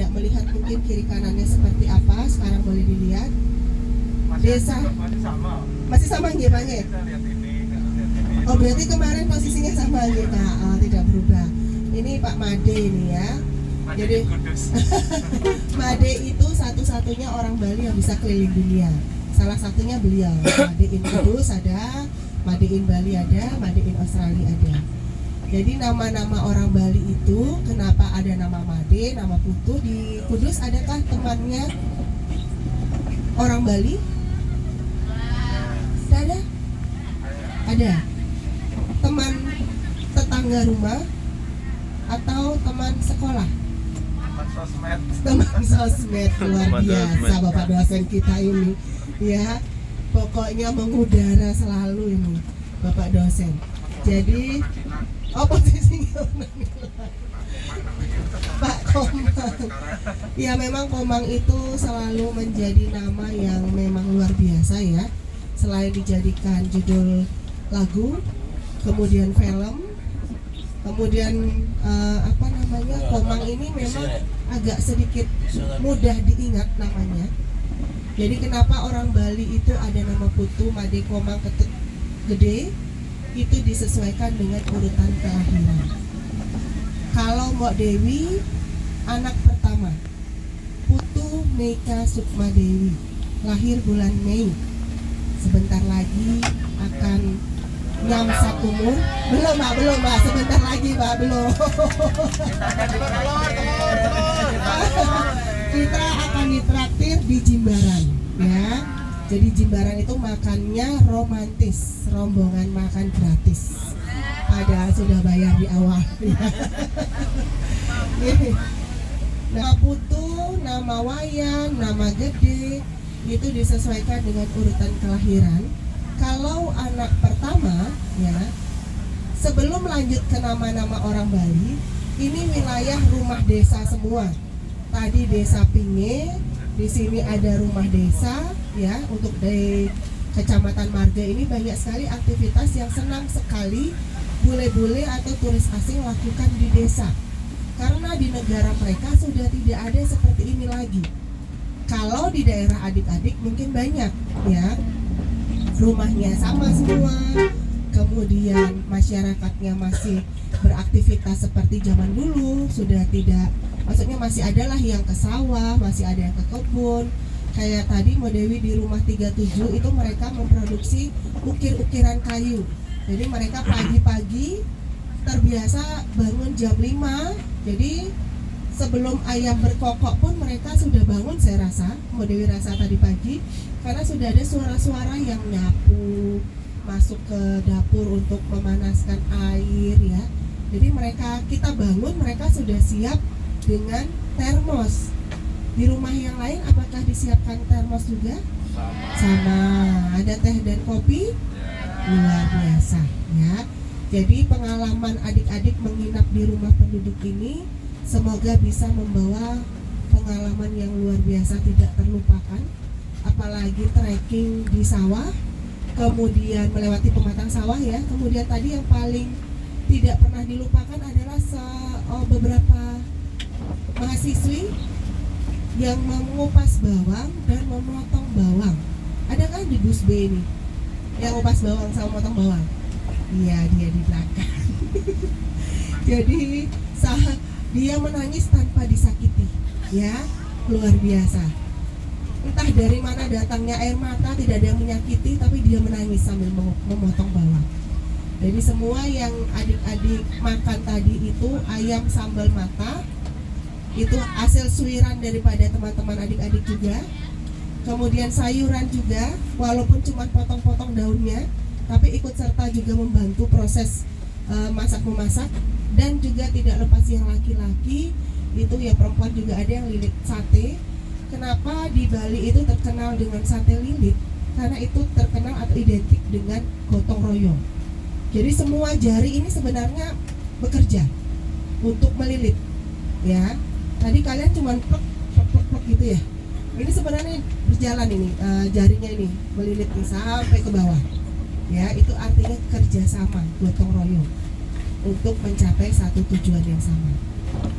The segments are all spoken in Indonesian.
tidak melihat mungkin kiri kanannya seperti apa, sekarang boleh dilihat. Desa masih sama nggih Pak nggih? Oh berarti kemarin posisinya sama nggih Pak, tidak berubah. Ini Pak Made ini ya. Jadi Made itu satu-satunya orang Bali yang bisa keliling dunia. Salah satunya beliau. Made in Kudus ada, Made in Bali ada, Made in Australia ada. Jadi nama-nama orang Bali itu kenapa ada nama Made, nama Putu di Kudus? Adakah temannya orang Bali? Tidak ada? Ada. Teman tetangga rumah atau teman sekolah? Teman sosmed. Luar biasa Bapak dosen kita ini ya, pokoknya mengudara selalu ini Bapak dosen. Jadi posisinya Pak Komang. Ya memang Komang itu selalu menjadi nama yang memang luar biasa ya. Selain dijadikan judul lagu, kemudian film, kemudian Komang ini memang agak sedikit mudah diingat namanya. Jadi kenapa orang Bali itu ada nama Putu, Made, Komang, Ketut, Gede, itu disesuaikan dengan urutan kelahiran. Kalau Mbok Dewi anak pertama, Putu Meika Sukma Dewi, lahir bulan Mei. Sebentar lagi akan nyamsak umur. Belum Mbak, sebentar lagi Mbak, belum. Kita akan ditraktir di Jimbaran ya. Jadi Jimbaran itu makannya romantis, rombongan makan gratis. Padahal sudah bayar di awal. Nama Putu, nama Wayan, nama Gede itu disesuaikan dengan urutan kelahiran. Kalau anak pertama ya, sebelum lanjut ke nama-nama orang Bali, ini wilayah rumah desa semua. Tadi desa Pinge, di sini ada rumah desa ya. Untuk di Kecamatan Marga ini banyak sekali aktivitas yang senang sekali bule-bule atau turis asing lakukan di desa. Karena di negara mereka sudah tidak ada seperti ini lagi. Kalau di daerah adik-adik mungkin banyak ya, rumahnya sama semua, kemudian masyarakatnya masih beraktivitas seperti zaman dulu, sudah tidak, maksudnya masih ada lah yang ke sawah, masih ada yang ke kebun. Kayak tadi Mbak Dewi di rumah 37 itu mereka memproduksi ukir-ukiran kayu. Jadi mereka pagi-pagi terbiasa bangun jam 5. Jadi sebelum ayam berkokok pun mereka sudah bangun, saya rasa, Mbak Dewi rasa tadi pagi, karena sudah ada suara-suara yang nyapu, masuk ke dapur untuk memanaskan air ya. Jadi kita bangun, mereka sudah siap dengan termos. Di rumah yang lain apakah disiapkan termos juga? Sama. Ada teh dan kopi? Luar biasa ya. Jadi pengalaman adik-adik menginap di rumah penduduk ini semoga bisa membawa pengalaman yang luar biasa tidak terlupakan. Apalagi trekking di sawah, kemudian melewati pematang sawah ya. Kemudian tadi yang paling tidak pernah dilupakan adalah beberapa mahasiswi yang mengupas bawang dan memotong bawang. Ada kan di bus B ini yang ngupas bawang sama memotong bawang? Iya, dia di belakang. Jadi dia menangis tanpa disakiti ya, luar biasa. Entah dari mana datangnya air mata, tidak ada yang menyakiti, tapi dia menangis sambil memotong bawang. Jadi semua yang adik-adik makan tadi itu ayam sambal mata, itu hasil suiran daripada teman-teman adik-adik juga. Kemudian sayuran juga, walaupun cuma potong-potong daunnya, tapi ikut serta juga membantu proses masak-memasak. Dan juga tidak lepas yang laki-laki, itu ya perempuan juga ada yang lilit sate. Kenapa di Bali itu terkenal dengan sate lilit? Karena itu terkenal atau identik dengan gotong royong. Jadi semua jari ini sebenarnya bekerja untuk melilit ya. Tadi kalian cuma plek gitu ya. Ini sebenarnya berjalan ini, jarinya ini melilit nih sampai ke bawah. Ya, itu artinya kerjasama, gotong royong untuk mencapai satu tujuan yang sama.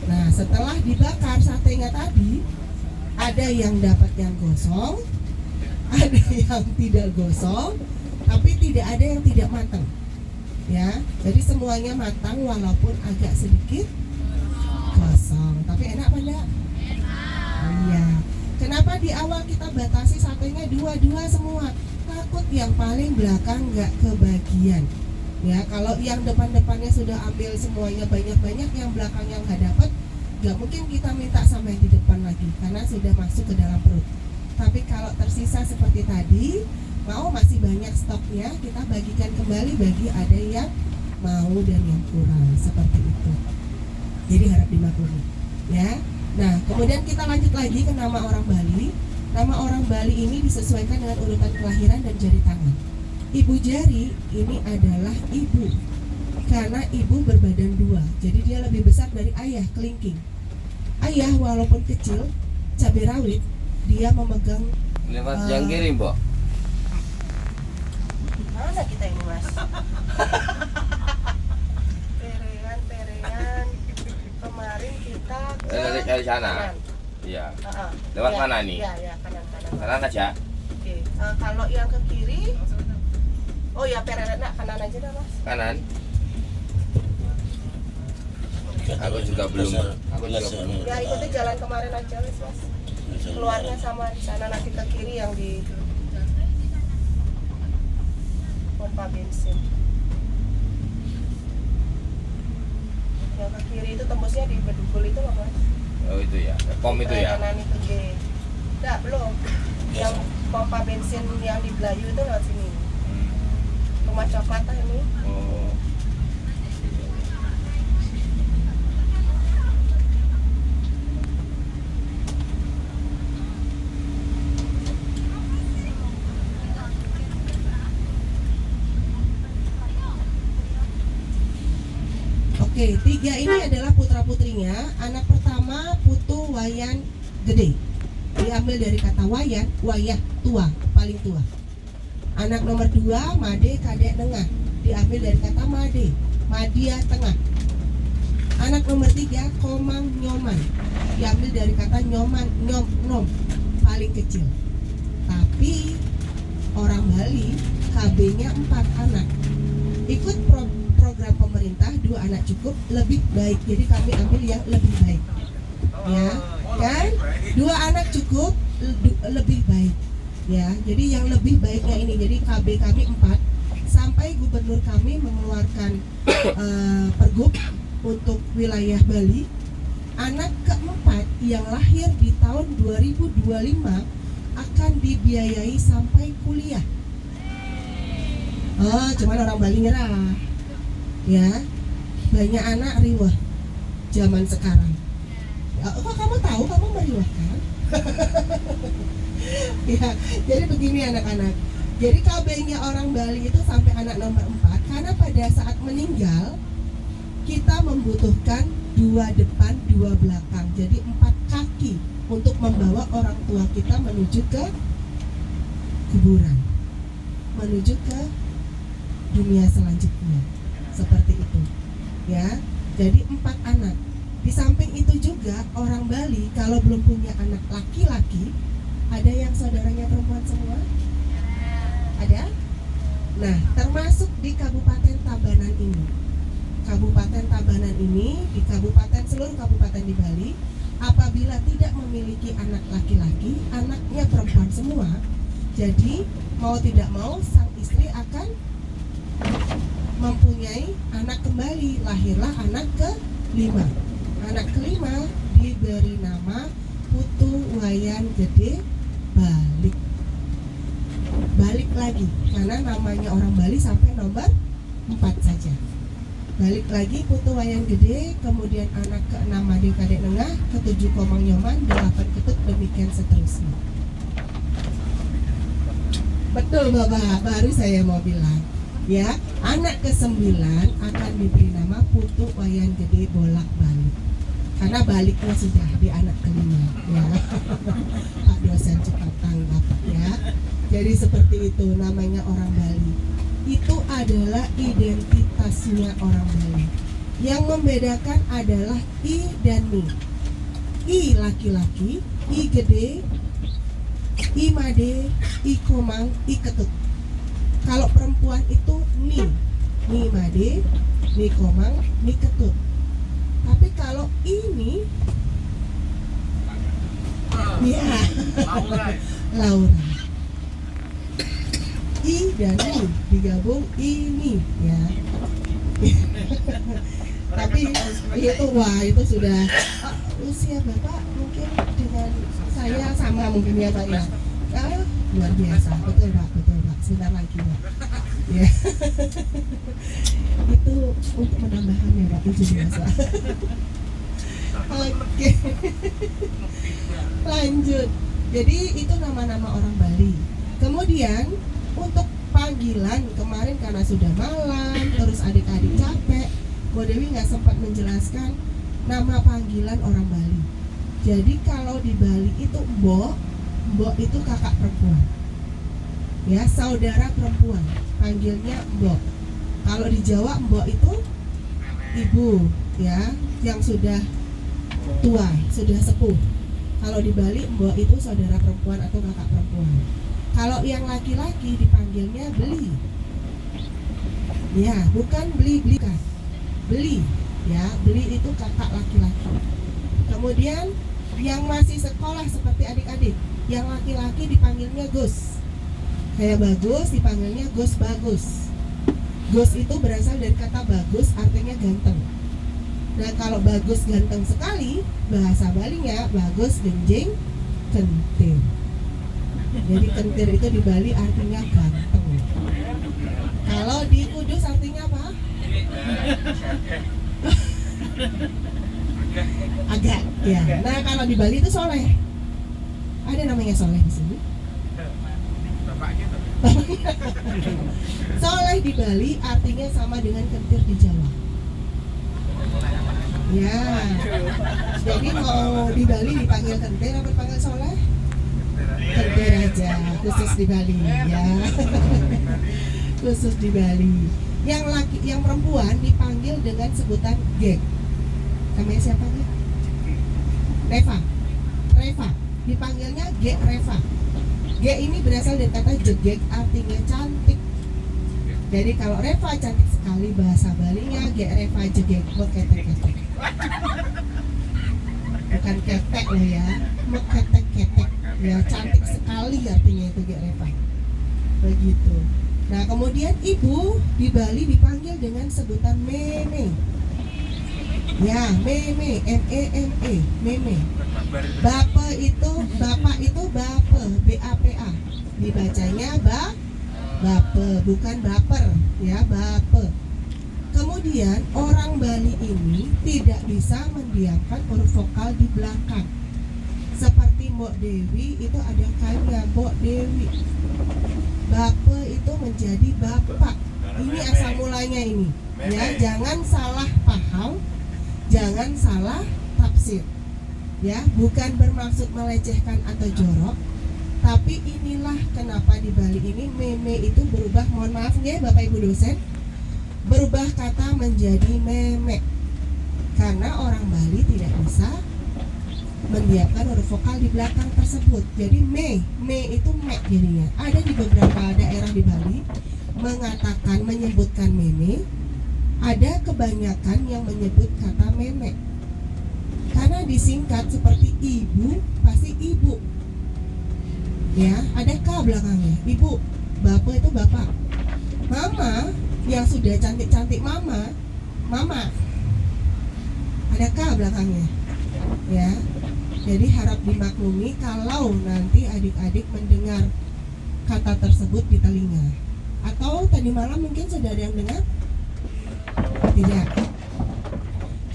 Nah, setelah dibakar satenya tadi, ada yang dapat yang gosong, ada yang tidak gosong, tapi tidak ada yang tidak matang. Ya, jadi semuanya matang walaupun agak sedikit gosong. Tapi enak apa enggak? Iya. Kenapa di awal kita batasi satenya dua-dua semua? Takut yang paling belakang nggak kebagian. Ya, kalau yang depan-depannya sudah ambil semuanya banyak-banyak, yang belakangnya nggak dapat, nggak mungkin kita minta sama yang di depan lagi karena sudah masuk ke dalam perut. Tapi kalau tersisa seperti tadi, mau masih banyak stoknya, kita bagikan kembali bagi ada yang mau dan yang kurang, seperti itu. Jadi harap dimaklumi, ya. Nah, kemudian kita lanjut lagi ke nama orang Bali. Nama orang Bali ini disesuaikan dengan urutan kelahiran dan jari tangan. Ibu jari ini adalah ibu, karena ibu berbadan dua, jadi dia lebih besar dari ayah, kelingking. Ayah walaupun kecil, cabai rawit, dia memegang. Lewat yang kiri, Mbok. Mana kita ini, Mas? Perean. Kemarin kita Dari sana. kanan. Iya. Uh-uh. Lewat Ya, mana nih? Iya, kanan. Kanan aja. Oke. Kalau yang ke kiri, oh ya perean, kanan aja dah, Mas. Kanan. Aku juga belum. Ya ikuti jalan kemarin aja, Mas. Keluarnya sama di sana, nanti ke kiri yang di pompa bensin. Yang ke kiri itu tembusnya di Bedugul itu loh, Mas. Oh itu ya. Pom itu ya. Kanan itu G. Enggak, belum. Yang pompa bensin yang di Belayu itu lewat sini. Rumah coklat ini. Oh. Oke, 3 ini adalah putra-putrinya. Anak pertama Putu Wayan Gede. Diambil dari kata wayan, wayah tua, paling tua. Anak nomor 2 Made Kadek Nengah. Diambil dari kata Made, Madia Tengah. Anak nomor 3 Komang Nyoman. Diambil dari kata nyoman, nom, paling kecil. Tapi orang Bali KB-nya 4 anak. Ikut program pemerintah 2 anak cukup, lebih baik. Jadi kami ambil yang lebih baik. Ya, kan? 2 anak cukup, lebih baik. Ya, jadi yang lebih baiknya ini. Jadi KB kami 4 sampai gubernur kami mengeluarkan pergub untuk wilayah Bali. Anak keempat yang lahir di tahun 2025 akan dibiayai sampai kuliah. Oh, cuman orang Bali nyerah. Ya, banyak anak riwah zaman sekarang. Kok kamu tahu kamu meriwah kan? Ya, jadi begini anak-anak. Jadi KB-nya orang Bali itu sampai anak nomor 4 karena pada saat meninggal kita membutuhkan 2 depan, 2 belakang. Jadi 4 kaki untuk membawa orang tua kita menuju ke kuburan, menuju ke dunia selanjutnya. Seperti itu. Ya. Jadi 4 anak. Di samping itu juga orang Bali kalau belum punya anak laki-laki, ada yang saudaranya perempuan semua? Ada? Nah, termasuk di Kabupaten Tabanan ini. Kabupaten Tabanan ini, di seluruh kabupaten di Bali, apabila tidak memiliki anak laki-laki, anaknya perempuan semua, jadi mau tidak mau sang istri akan mempunyai anak kembali. Lahirlah anak ke-5. Anak ke-5 diberi nama Putu Wayan Gede Balik. Balik lagi karena namanya orang Bali sampai nomor 4 saja. Balik lagi Putu Wayan Gede, kemudian anak ke-6 Made Kadek Nengah, ke-7 Komang Nyoman, 8 Ketut, demikian seterusnya. Betul Bapak, baru saya mau bilang. Ya, anak ke-9 akan diberi nama Putu Wayan Gede Bolak Balik. Karena baliknya sudah di anak ke-5 ya. Pak dosen cepat tanggap ya. Jadi seperti itu namanya orang Bali. Itu adalah identitasnya orang Bali. Yang membedakan adalah I dan ni. I laki-laki, I gede, I made, I komang, I ketut. Kalau perempuan itu ni made, ni komang, ni ketut. Tapi kalau ini, ya, Laura. I dan ni digabung ini, ya. Tapi itu sudah usia bapak mungkin dengan saya sama mungkin ya pak ya. Luar biasa, betul pak, sebentar lagi pak. Ya. Itu untuk menambahkannya pak 17. Oke. Lanjut. Jadi itu nama-nama orang Bali. Kemudian untuk panggilan kemarin karena sudah malam, terus adik-adik capek, Bu Dewi nggak sempat menjelaskan nama panggilan orang Bali. Jadi kalau di Bali itu mbok itu kakak perempuan, ya saudara perempuan, panggilnya mbok. Kalau di Jawa mbok itu ibu, ya yang sudah tua, sudah sepuh. Kalau di Bali mbok itu saudara perempuan atau kakak perempuan. Kalau yang laki-laki dipanggilnya beli, ya bukan beli kan. Beli, ya beli itu kakak laki-laki. Kemudian yang masih sekolah seperti adik-adik, yang laki-laki dipanggilnya Gus. Kayak bagus dipanggilnya Gus Bagus. Gus itu berasal dari kata bagus, artinya ganteng. Nah kalau bagus ganteng sekali, bahasa Balinya bagus genjing kentir. Jadi kentir itu di Bali artinya ganteng. Kalau di Kudus artinya apa? Agak, ya. Nah kalau di Bali itu soleh. Ada namanya soleh di sini. Soleh di Bali artinya sama dengan kentir di Jawa. Ya. Jadi mau di Bali dipanggil kentir apa dipanggil soleh? Kentir aja, khusus di Bali, ya. Khusus di Bali. Yang perempuan dipanggil dengan sebutan Gek. Namanya siapa nih? Reva. Dipanggilnya Gek Reva. Gek ini berasal dari kata jegek, artinya cantik. Jadi kalau Reva cantik sekali, bahasa Balinya Gek Reva jegek, meketek-ketek. Bukan ketek loh ya, meketek-ketek. Ya cantik sekali artinya itu Gek Reva. Begitu. Nah kemudian ibu di Bali dipanggil dengan sebutan meme. Ya meme, M-E-M-E, meme. Bapak itu bape, B-A-P-A. Dibacanya bape, bukan baper, ya bape. Kemudian orang Bali ini tidak bisa mendiamkan huruf vokal di belakang. Seperti Mbok Dewi itu ada kanya Mbok Dewi. Bape itu menjadi bapak. Ini asal mulanya ini. Ya, jangan salah paham, jangan salah tafsir. Ya, bukan bermaksud melecehkan atau jorok, tapi inilah kenapa di Bali ini meme itu berubah, mohon maaf ya Bapak Ibu dosen, berubah kata menjadi meme. Karena orang Bali tidak bisa mendiamkan huruf vokal di belakang tersebut. Jadi me itu me jadinya. Ada di beberapa daerah di Bali mengatakan menyebutkan meme, ada kebanyakan yang menyebut kata meme. Karena disingkat seperti ibu, pasti ibu. Ya, ada K belakangnya. Ibu, bapak itu bapak. Mama yang sudah cantik-cantik mama. Ada K belakangnya. Ya. Jadi harap dimaklumi kalau nanti adik-adik mendengar kata tersebut di telinga. Atau tadi malam mungkin sudah ada yang dengar? Tidak.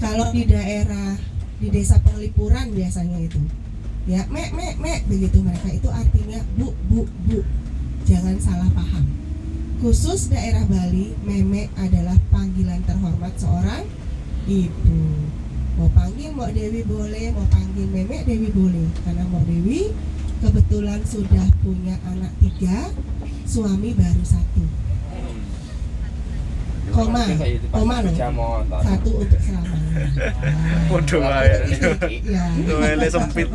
Kalau di daerah, di desa Penglipuran biasanya itu, ya mek begitu mereka itu artinya bu. Jangan salah paham. Khusus daerah Bali, meme adalah panggilan terhormat seorang ibu. Mau panggil Mbok Dewi boleh, mau panggil Meme Dewi boleh. Karena Mbok Dewi kebetulan sudah punya anak 3, suami baru 1. Koma loh. Jamon. Satu untuk selamanya. Podo Nah, wae. ya. Duele sempit.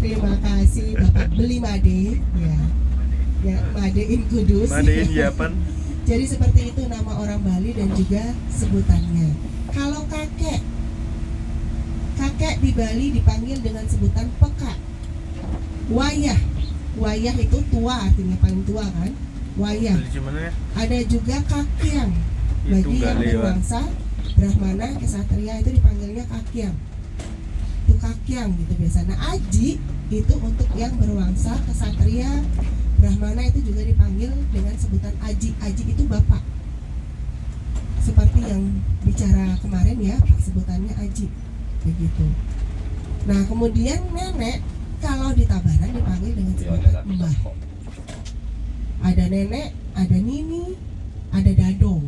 Terima kasih Bapak Beli Made, ya. Ya, Made in Kudus. Mandiin Yapan. Jadi seperti itu nama orang Bali dan juga sebutannya. Kalau kakek di Bali dipanggil dengan sebutan peka. Wayah itu tua, artinya paling tua kan. Wayah. Ada juga kakyang. Bagi yang berwangsa Brahmana, kesatria itu dipanggilnya kakyang. Itu kakyang gitu biasa. Nah, aji itu untuk yang berwangsa kesatria, Brahmana itu juga dipanggil dengan sebutan aji. Aji itu bapak. Seperti yang bicara kemarin ya, sebutannya aji. Begitu. Nah, kemudian nenek kalau di Tabanan dipanggil dengan sebutan mbah. Ada nenek, ada nini, ada dadong.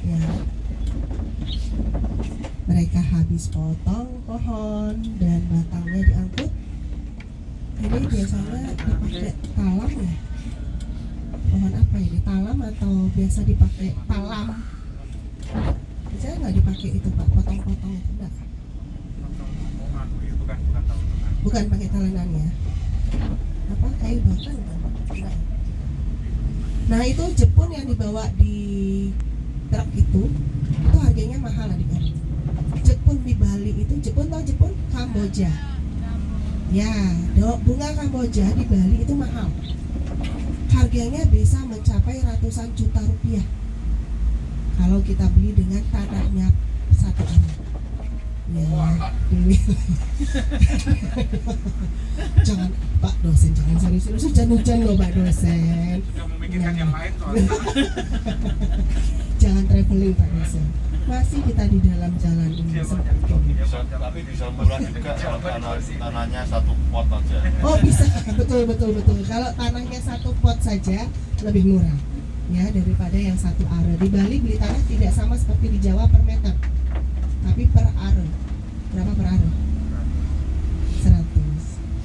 Ya. Mereka habis potong pohon dan batangnya diangkut. Ini biasanya dipakai talam ya. Pohon apa ini? Talam atau biasa dipakai talam? Biasanya nggak dipakai itu Pak, potong-potong itu enggak? Bukan pakai talenan ya. Apa kayu bakar kan? Enggak. Nah, itu jepun yang dibawa di truk itu harganya mahal adik-adik. Jepun di Bali itu, Jepun tau Jepun? Kamboja. Ya, bunga Kamboja di Bali itu mahal. Harganya bisa mencapai ratusan juta rupiah. Kalau kita beli dengan tanahnya satu ini. Ya, jangan Pak dosen, jangan serius-serius, hujan-hujan loh Pak dosen. Sudah memikirkan yang lain soalnya. Jangan traveling Pak dosen. Masih kita di dalam jalan ini seperti ini. Tapi bisa murah juga kalau tanahnya satu pot aja. Oh bisa, betul. Kalau tanahnya satu pot saja lebih murah ya daripada yang satu are. Di Bali beli tanah tidak sama seperti di Jawa per meter, tapi per are. Berapa per are? 100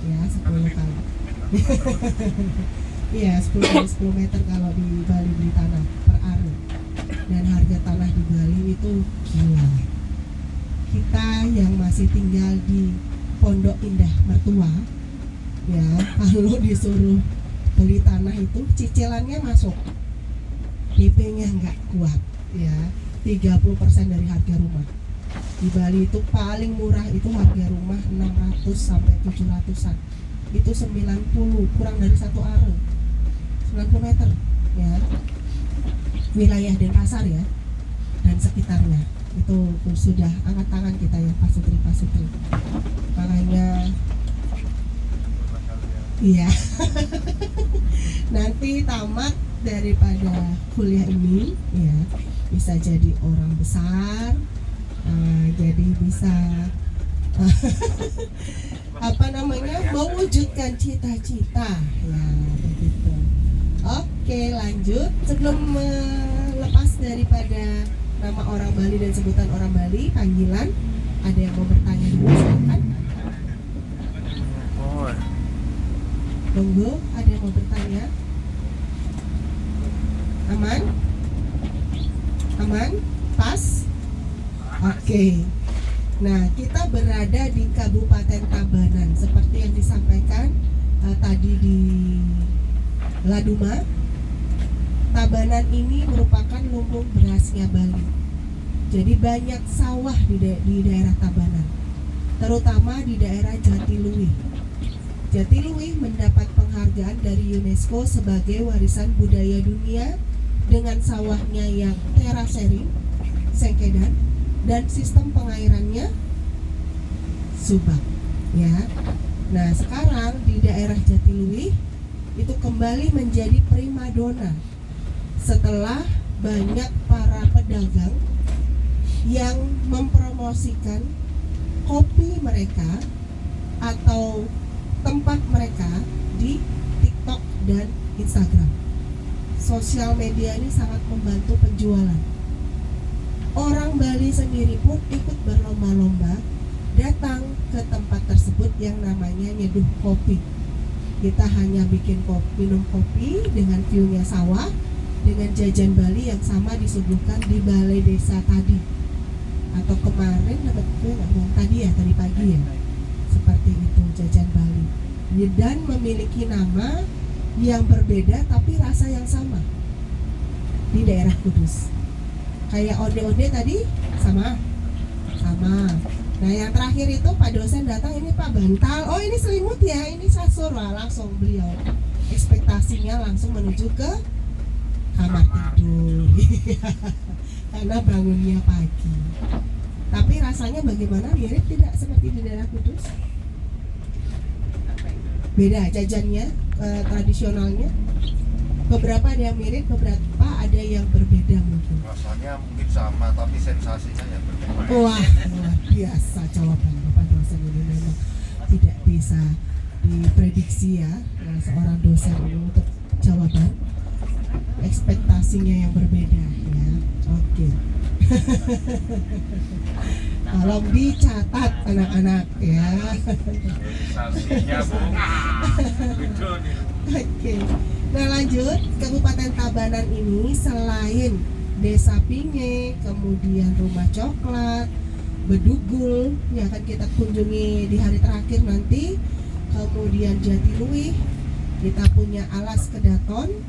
ya, 10 kali. Iya, 10 kali 10 meter kalau di Bali beli tanah per are. Dan harga tanah di Bali itu gila. Kita yang masih tinggal di Pondok Indah Mertua ya, kalau disuruh beli tanah itu cicilannya masuk, DP-nya nggak kuat ya, 30% dari harga rumah. Di Bali itu paling murah itu harga rumah 600 sampai 700-an. Itu 90, kurang dari 1 are. 90 meter ya. Wilayah Denpasar ya dan sekitarnya. Itu sudah angkat tangan kita ya Pak Sutri. Makanya iya. Nanti tamat daripada kuliah ini ya bisa jadi orang besar. Jadi bisa mewujudkan cita-cita ya begitu. Oke, lanjut. Sebelum melepas daripada nama orang Bali dan sebutan orang Bali, panggilan, ada yang mau bertanya dulu silakan. Tunggu, ada yang mau bertanya? Aman? Pas? Oke. Nah, kita berada di Kabupaten Tabanan seperti yang disampaikan tadi di Laduma. Tabanan ini merupakan lumbung berasnya Bali. Jadi banyak sawah di daerah Tabanan, terutama di daerah Jatiluwih. Jatiluwih mendapat penghargaan dari UNESCO sebagai warisan budaya dunia dengan sawahnya yang terasering, sengkedan, dan sistem pengairannya subak. Ya. Nah, sekarang di daerah Jatiluwih itu kembali menjadi primadona setelah banyak para pedagang yang mempromosikan kopi mereka atau tempat mereka di TikTok dan Instagram. Sosial media ini sangat membantu penjualan. Orang Bali sendiri pun ikut berlomba-lomba datang ke tempat tersebut yang namanya nyeduh kopi. Kita hanya bikin kopi, minum kopi dengan view-nya sawah, dengan jajan Bali yang sama disuguhkan di balai desa tadi. Atau kemarin dapat gue nggak bohong tadi pagi ya, seperti itu jajan Bali. Dan memiliki nama yang berbeda tapi rasa yang sama di daerah Kudus. Kayak onde-onde tadi sama. Nah yang terakhir itu Pak dosen datang, ini Pak bantal, oh ini selimut ya, ini kasur. Wah langsung beliau ekspektasinya langsung menuju ke kamar tidur karena bangunnya pagi. Tapi rasanya bagaimana, mirip tidak seperti di daerah Kudus? Beda jajannya, tradisionalnya. Beberapa ada yang mirip, beberapa ada yang berbeda mungkin. Rasanya mungkin sama, tapi sensasinya yang berbeda. Wah, luar biasa jawaban Bapak dosen ini, memang tidak bisa diprediksi ya, seorang dosen ini untuk jawaban. Ekspektasinya yang berbeda ya. Oke. Tolong dicatat anak-anak ya. Sensasinya Bung. Gitu nih. Oke. Nah lanjut, Kabupaten Tabanan ini selain Desa Pinge, kemudian Rumah Coklat, Bedugul yang akan kita kunjungi di hari terakhir nanti, kemudian Jatiluwih, kita punya Alas Kedaton,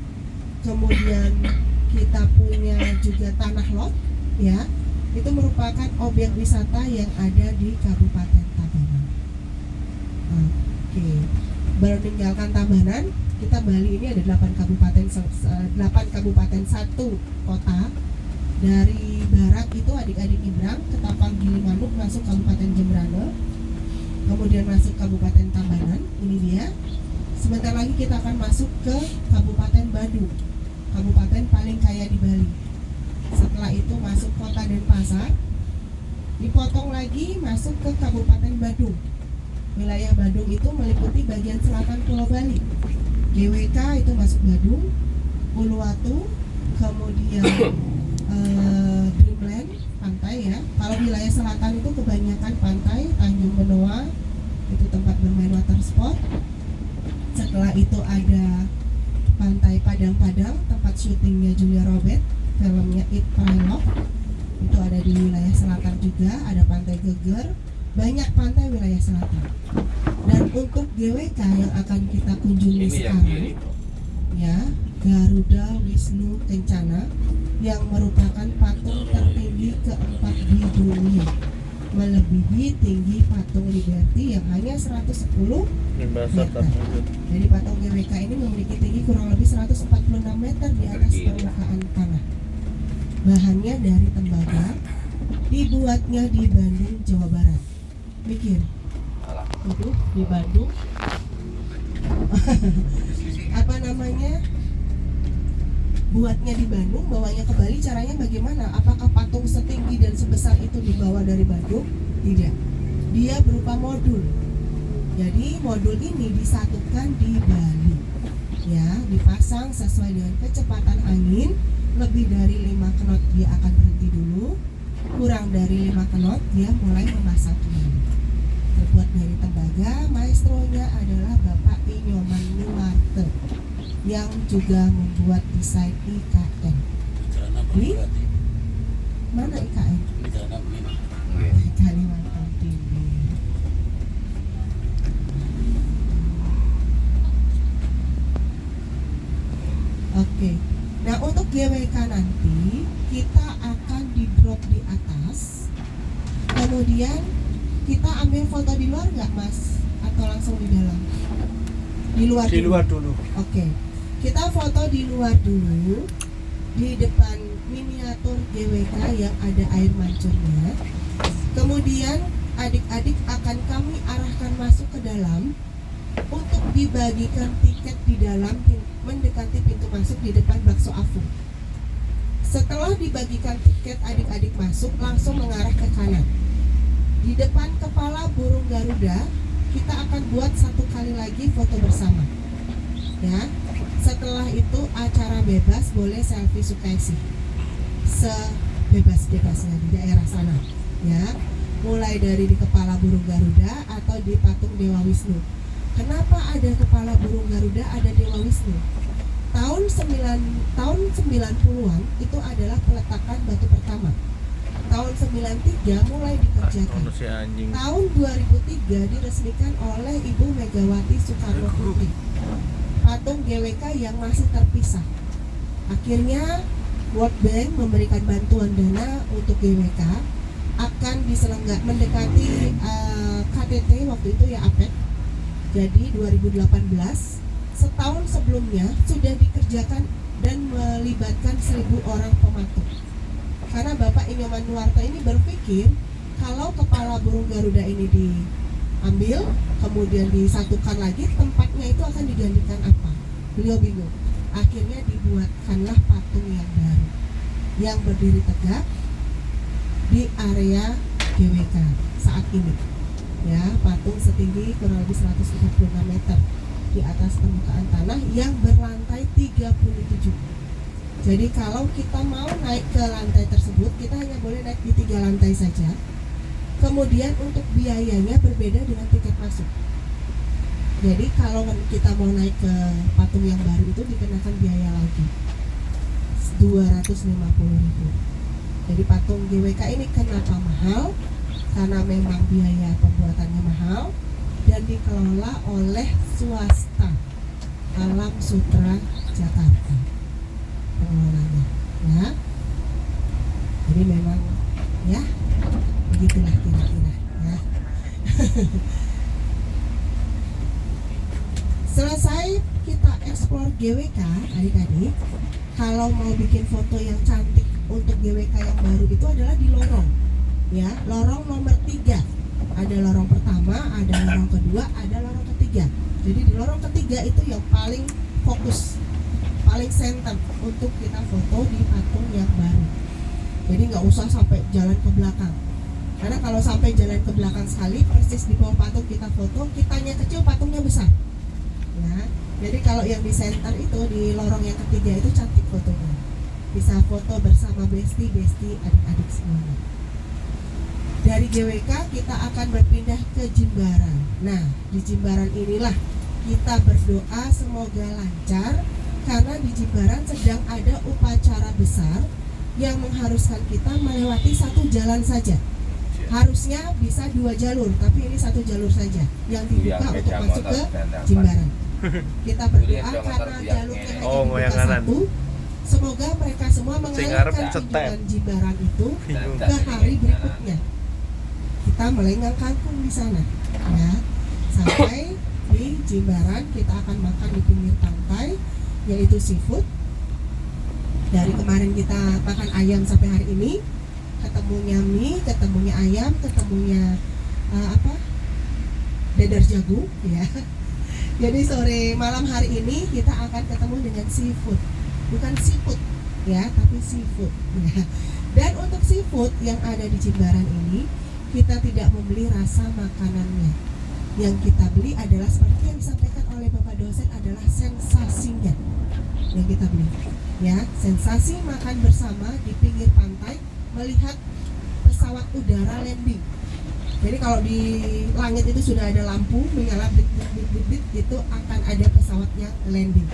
kemudian kita punya juga Tanah Lot ya. Itu merupakan objek wisata yang ada di Kabupaten Tabanan. Oke. Baru meninggalkan Tabanan, kita Bali ini ada 8 kabupaten 1 kota. Dari barat itu adik-adik Ibrang, Ketapang Gilimanuk masuk Kabupaten Jembrana, kemudian masuk Kabupaten Tabanan, ini dia. Sebentar lagi kita akan masuk ke Kabupaten Badung, kabupaten paling kaya di Bali. Setelah itu masuk Kota Denpasar, dipotong lagi masuk ke Kabupaten Badung. Wilayah Badung itu meliputi bagian selatan Pulau Bali. GWK itu masuk Badung, Uluwatu, kemudian Dreamland, pantai ya. Kalau wilayah selatan itu kebanyakan pantai, Tanjung Benoa, itu tempat bermain water sport. Setelah itu ada Pantai Padang-Padang, tempat syutingnya Julia Robert, filmnya It Pray Love. Itu ada di wilayah selatan juga, ada Pantai Geger, banyak pantai wilayah selatan. Dan untuk GWK yang akan kita kunjungi Ini yang sekarang, kiri tuh. ya, Garuda Wisnu Kencana yang merupakan patung tertinggi keempat di dunia, melebihi tinggi patung Liberty yang hanya 110 meter. Jadi patung GWK ini memiliki tinggi kurang lebih 146 meter di atas permukaan tanah. Bahannya dari tembaga, dibuatnya di Bandung, Jawa Barat. Mikir, Alah. waduh, di Bandung apa namanya, buatnya di Bandung, bawanya ke Bali, caranya bagaimana? Apakah patung setinggi dan sebesar itu dibawa dari Bandung? Tidak, dia berupa modul. Jadi modul ini disatukan di Bali ya, dipasang sesuai dengan kecepatan angin. Lebih dari 5 knot dia akan berhenti dulu, kurang dari 5 knot dia mulai memasang kembali. Terbuat dari tembaga, maestronya adalah Bapak Inyoman Nuwarte yang juga membuat desain IKN. Di mana IKN? Di Kalimantan Timur. Oke. Nah untuk GWK nanti kita akan di drop di atas, kemudian kita ambil foto di luar nggak Mas? Atau langsung di dalam? Di luar. Di luar dulu. Oke, kita foto di luar dulu, di depan miniatur GWK yang ada air mancurnya. Kemudian adik-adik akan kami arahkan masuk ke dalam untuk dibagikan tiket di dalam, mendekati pintu masuk di depan bakso Afu. Setelah dibagikan tiket, adik-adik masuk langsung mengarah ke kanan. Di depan kepala burung Garuda kita akan buat satu kali lagi foto bersama ya. Setelah itu acara bebas, boleh selfie sukaisi sebebas-bebasnya di daerah sana ya, mulai dari di kepala burung Garuda atau di patung Dewa Wisnu. Kenapa ada kepala burung Garuda, ada Dewa Wisnu? tahun 90-an itu adalah peletakan batu pertama. Tahun 93 mulai dikerjakan. Ono si anjing. Tahun 2003 diresmikan oleh Ibu Megawati Soekarno Putri. Patung GWK yang masih terpisah. Akhirnya World Bank memberikan bantuan dana untuk GWK akan mendekati KTT waktu itu ya APEC. Jadi 2018 setahun sebelumnya sudah dikerjakan dan melibatkan 1.000 orang pematung. Karena Bapak Inyoman Nuwarta ini berpikir kalau kepala burung Garuda ini diambil, kemudian disatukan lagi, tempatnya itu akan digantikan apa? Beliau bingung. Akhirnya dibuatkanlah patung yang baru yang berdiri tegak di area GWK saat ini. Ya, patung setinggi kurang lebih 146 meter di atas permukaan tanah yang berlantai 37. Jadi kalau kita mau naik ke lantai tersebut, kita hanya boleh naik di 3 lantai saja. Kemudian untuk biayanya berbeda dengan tiket masuk. Jadi kalau kita mau naik ke patung yang baru itu dikenakan biaya lagi 250.000. Jadi patung GWK ini kenapa mahal? Karena memang biaya pembuatannya mahal dan dikelola oleh swasta Alam Sutra Jakarta pengelolanya, ya. Jadi memang ya begitulah kira-kira ya. Selesai kita eksplor GWK adik-adik, kalau mau bikin foto yang cantik untuk GWK yang baru itu adalah di lorong ya, lorong nomor 3. Ada lorong pertama, ada lorong kedua, ada lorong ketiga. Jadi di lorong ketiga itu yang paling fokus, paling center untuk kita foto di patung yang baru. Jadi nggak usah sampai jalan ke belakang, karena kalau sampai jalan ke belakang sekali persis di bawah patung kita foto, kitanya kecil patungnya besar ya. Jadi kalau yang di center itu di lorong yang ketiga itu cantik fotonya, bisa foto bersama besti adik-adik semuanya. Dari GWK kita akan berpindah ke Jimbaran. Nah, di Jimbaran inilah kita berdoa semoga lancar, karena di Jimbaran sedang ada upacara besar yang mengharuskan kita melewati satu jalan saja. Harusnya bisa 2 jalur, tapi ini 1 jalur saja yang dibuka untuk masuk ke Jimbaran. Kita berdoa karena jalurnya hanya dibuka satu. Semoga mereka semua mengalirkan kunjungan Jimbaran itu ke hari berikutnya. Kita melenggang kangkung di sana, ya. Sampai di Jimbaran kita akan makan di pinggir pantai, yaitu seafood. Dari kemarin kita makan ayam sampai hari ini, ketemunya mie, ketemunya ayam, ketemunya dadar jagung, ya. Jadi sore malam hari ini kita akan ketemu dengan seafood, bukan seafood, ya, tapi seafood. Ya. Dan untuk seafood yang ada di Jimbaran ini, kita tidak membeli rasa makanannya. Yang kita beli adalah seperti yang disampaikan oleh Bapak dosen, adalah sensasinya yang kita beli. Ya, sensasi makan bersama di pinggir pantai melihat pesawat udara landing. Jadi kalau di langit itu sudah ada lampu menyala bit itu akan ada pesawat yang landing.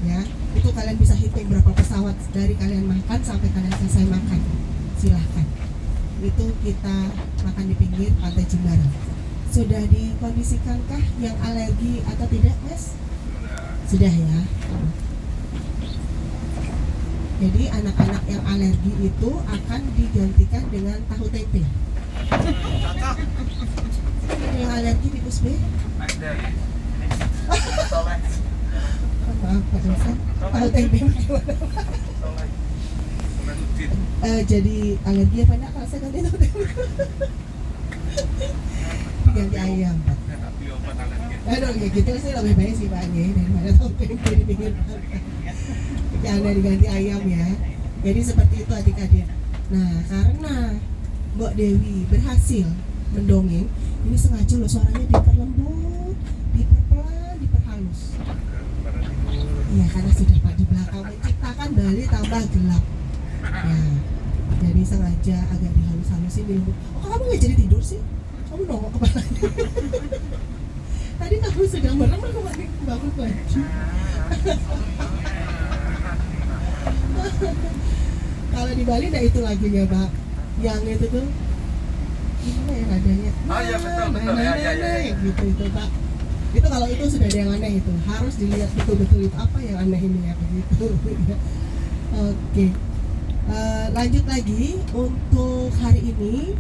Ya, itu kalian bisa hitung berapa pesawat dari kalian makan sampai kalian selesai makan. Silahkan. Itu kita makan di pinggir pantai Jimbaran. Sudah dikondisikankah yang alergi atau tidak, Mas? Sudah ya. Jadi anak-anak yang alergi itu akan digantikan dengan tahu tempe. Yang alergi di Pusbe? Maaf Pak dosen, tahu tempe gimana? Jadi alergi apa enggak kalau saya ganti tahu tempe? Ganti ayam Pak. Aduh ya gitu sih lebih baik sih Pak ya, daripada tahu tempe di pinggir pantai. Jangan diganti ayam ya. Jadi seperti itu adik-adik. Nah karena Mbak Dewi berhasil mendongeng, ini sengaja loh suaranya diperlembut, diperpelan, diperhalus. Iya karena sudah Pak di belakang menciptakan Bali tambah gelap. Ya, jadi sengaja agak dihalus-halusin dilembut. Oh kamu nggak jadi tidur sih? Kamu nongol kepalanya. Tadi kamu sedang merem, kamu bangun lagi. Bali nah itu lagunya Pak, yang itu tuh gimana ya nadanya? Oh iya, betul, betul. Nah, Ya, ya, ya, ya. gitu itu Pak. Itu kalau itu sudah ada yang aneh itu harus dilihat betul-betul itu apa yang aneh ini ya begitu. Oke. Lanjut lagi untuk hari ini